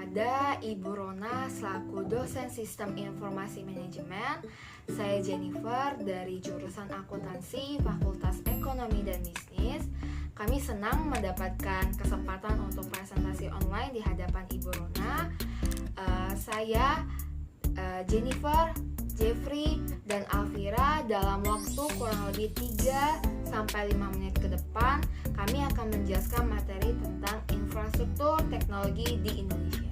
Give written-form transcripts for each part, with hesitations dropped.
kepada Ibu Rona selaku dosen Sistem Informasi Manajemen. Saya Jennifer dari jurusan Akuntansi Fakultas Ekonomi dan Bisnis. Kami senang mendapatkan kesempatan untuk presentasi online di hadapan Ibu Rona. Saya Jennifer, Jeffrey, dan Alvira dalam waktu kurang lebih 3-5 menit ke depan kami akan menjelaskan materi tentang infrastruktur teknologi di Indonesia.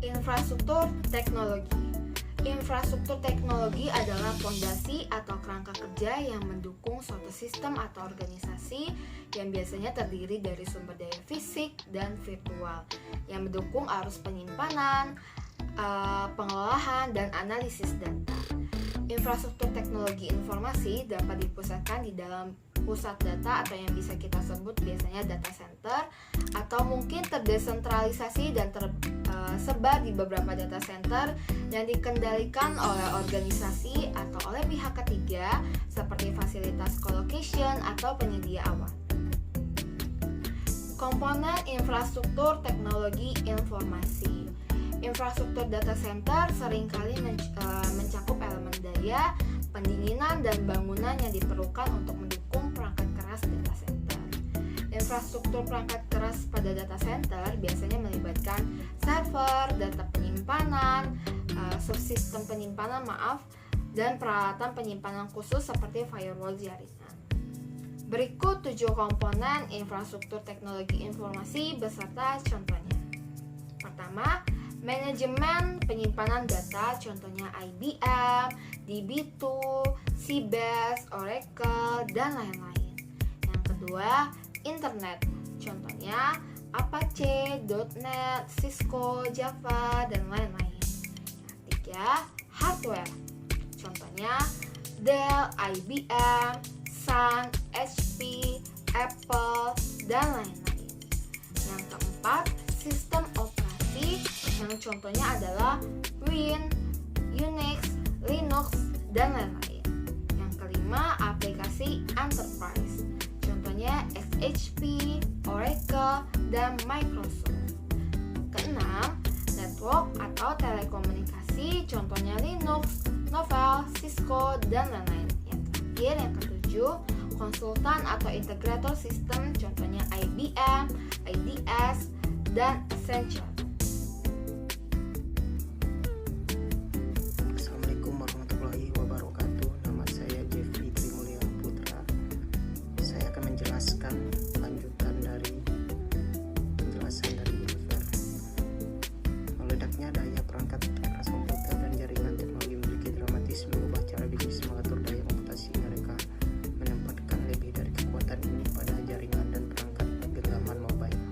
Infrastruktur teknologi adalah fondasi atau kerangka kerja yang mendukung suatu sistem atau organisasi yang biasanya terdiri dari sumber daya fisik dan virtual yang mendukung arus penyimpanan, pengelolaan, dan analisis data. Infrastruktur teknologi informasi dapat dipusatkan di dalam pusat data atau yang bisa kita sebut biasanya data center, atau mungkin terdesentralisasi dan tersebar di beberapa data center yang dikendalikan oleh organisasi atau oleh pihak ketiga seperti fasilitas colocation atau penyedia awal. Komponen infrastruktur teknologi informasi. Infrastruktur data center seringkali mencakup elemen daya, pendinginan, dan bangunan yang diperlukan untuk mendukung perangkat keras data center. Infrastruktur perangkat keras pada data center biasanya melibatkan server, data penyimpanan, subsistem penyimpanan, dan peralatan penyimpanan khusus seperti firewall jaringan. Berikut 7 komponen infrastruktur teknologi informasi beserta contohnya. Pertama, manajemen penyimpanan data, contohnya IBM, DB2, Sybase, Oracle, dan lain-lain. Yang kedua, internet, contohnya Apache, .NET, Cisco, Java, dan lain-lain. Yang ketiga, hardware, contohnya Dell, IBM, Sun, HP, Apple, dan lain-lain. Yang keempat, sistem operasi, yang contohnya adalah Win, Unix, Linux, dan lain-lain. Yang kelima, aplikasi enterprise, contohnya XHP, Oracle, dan Microsoft. Keenam, network atau telekomunikasi, contohnya Linux, Novell, Cisco, dan lain-lain. Yang terakhir, yang ketujuh, konsultan atau integrator sistem, contohnya IBM, IDS, dan Accenture. Assalamualaikum warahmatullahi wabarakatuh. Nama saya Jeffrey Trimulia Putra. Saya akan menjelaskan lanjutan dari penjelasan dari Jennifer. Meledaknya daya perangkat keras komputer dan jaringan teknologi memiliki dramatis mengubah cara bisnis mengatur daya komputasi mereka, menempatkan lebih dari kekuatan ini pada jaringan dan perangkat genggaman mobile.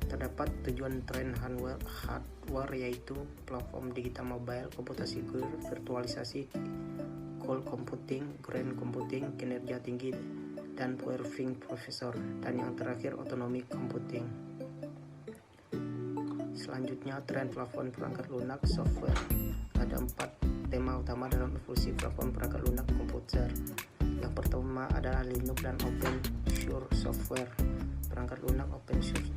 Terdapat tujuan tren hardware yaitu platform digital mobile, komputasi virtualisasi, cloud computing, grand computing, kinerja tinggi, dan powerful processor, dan yang terakhir otonomi computing. Selanjutnya, tren platform perangkat lunak software. Ada 4 tema utama dalam evolusi platform perangkat lunak komputer. Yang pertama adalah Linux dan open source software. Perangkat lunak open source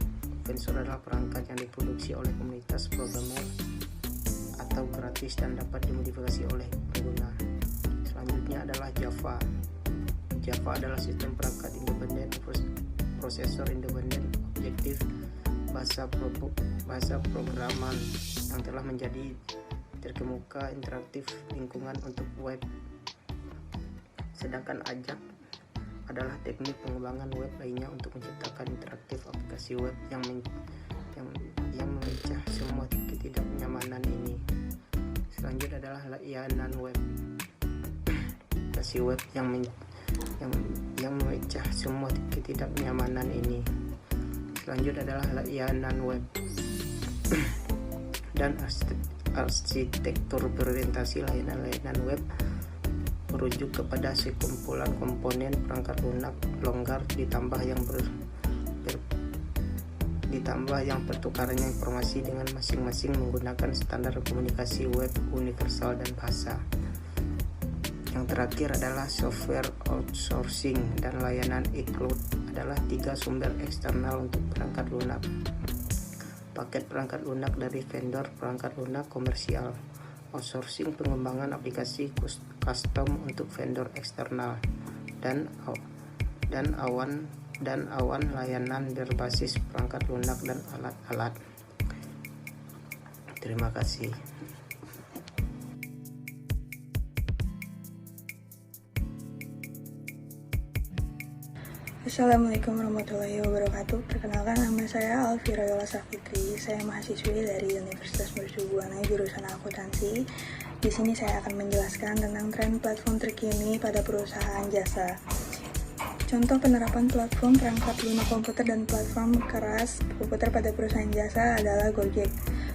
adalah perangkat yang diproduksi oleh komunitas programmer atau gratis dan dapat dimodifikasi oleh pengguna. Selanjutnya adalah Java. Java adalah sistem perangkat independen, prosesor independen, objektif, bahasa programan yang telah menjadi terkemuka interaktif lingkungan untuk web. Sedangkan Ajax adalah teknik pengembangan web lainnya untuk menciptakan interaktif aplikasi web yang memecah semua ketidaknyamanan ini. Selanjutnya adalah layanan web. Aplikasi web yang memecah semua ketidaknyamanan ini. Selanjutnya adalah layanan web dan arsitektur berorientasi layanan web merujuk kepada sekumpulan komponen perangkat lunak longgar ditambah yang pertukarannya informasi dengan masing-masing menggunakan standar komunikasi web universal dan bahasa. Yang terakhir adalah software outsourcing dan layanan e-cloud adalah 3 sumber eksternal untuk perangkat lunak. Paket perangkat lunak dari vendor perangkat lunak komersial, outsourcing pengembangan aplikasi custom untuk vendor eksternal, dan awan layanan berbasis perangkat lunak dan alat-alat. Terima kasih. Assalamualaikum warahmatullahi wabarakatuh. Perkenalkan, nama saya Alfira Yola Safitri. Saya mahasiswi dari Universitas Mercu Buana jurusan akuntansi. Di sini saya akan menjelaskan tentang tren platform terkini pada perusahaan jasa. Contoh penerapan platform perangkat lunak komputer dan platform keras komputer pada perusahaan jasa adalah Gojek.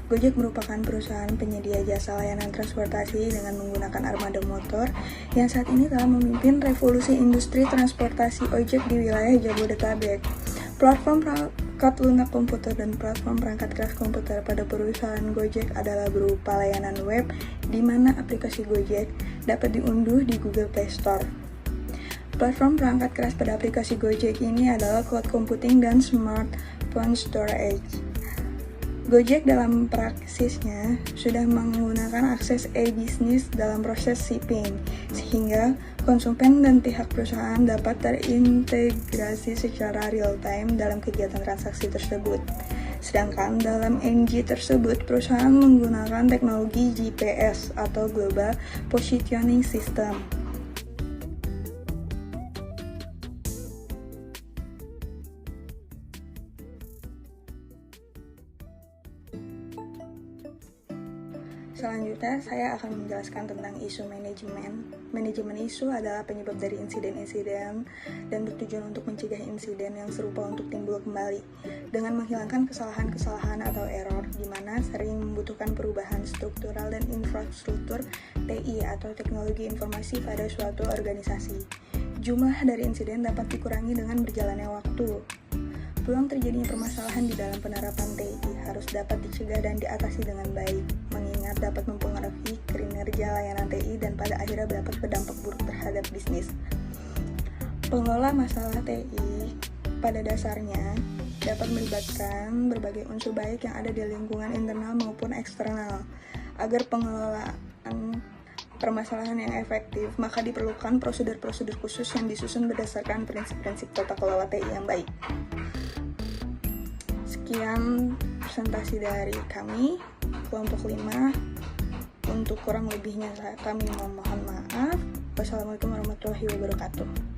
Gojek merupakan perusahaan penyedia jasa layanan transportasi dengan menggunakan armada motor yang saat ini telah memimpin revolusi industri transportasi ojek di wilayah Jabodetabek. Platform perangkat lunak komputer dan platform perangkat keras komputer pada perusahaan Gojek adalah berupa layanan web di mana aplikasi Gojek dapat diunduh di Google Play Store. Platform perangkat keras pada aplikasi Gojek ini adalah cloud computing dan smartphone storage. Gojek dalam praksisnya sudah menggunakan akses e-bisnis dalam proses shipping, sehingga konsumen dan pihak perusahaan dapat terintegrasi secara real-time dalam kegiatan transaksi tersebut. Sedangkan dalam NG tersebut, perusahaan menggunakan teknologi GPS atau Global Positioning System. Selanjutnya, saya akan menjelaskan tentang isu manajemen. Manajemen isu adalah penyebab dari insiden-insiden dan bertujuan untuk mencegah insiden yang serupa untuk timbul kembali dengan menghilangkan kesalahan-kesalahan atau error di mana sering membutuhkan perubahan struktural dan infrastruktur TI atau teknologi informasi pada suatu organisasi. Jumlah dari insiden dapat dikurangi dengan berjalannya waktu. Peluang terjadinya permasalahan di dalam penerapan TI harus dapat dicegah dan diatasi dengan baik, mengingat dapat mempengaruhi kinerja layanan TI dan pada akhirnya dapat berdampak buruk terhadap bisnis. Pengelola masalah TI pada dasarnya dapat melibatkan berbagai unsur baik yang ada di lingkungan internal maupun eksternal. Agar pengelolaan permasalahan yang efektif, maka diperlukan prosedur-prosedur khusus yang disusun berdasarkan prinsip-prinsip tata kelola TI yang baik. Sekian presentasi dari kami, kelompok 5. Untuk kurang lebihnya kami mohon maaf. Wassalamualaikum warahmatullahi wabarakatuh.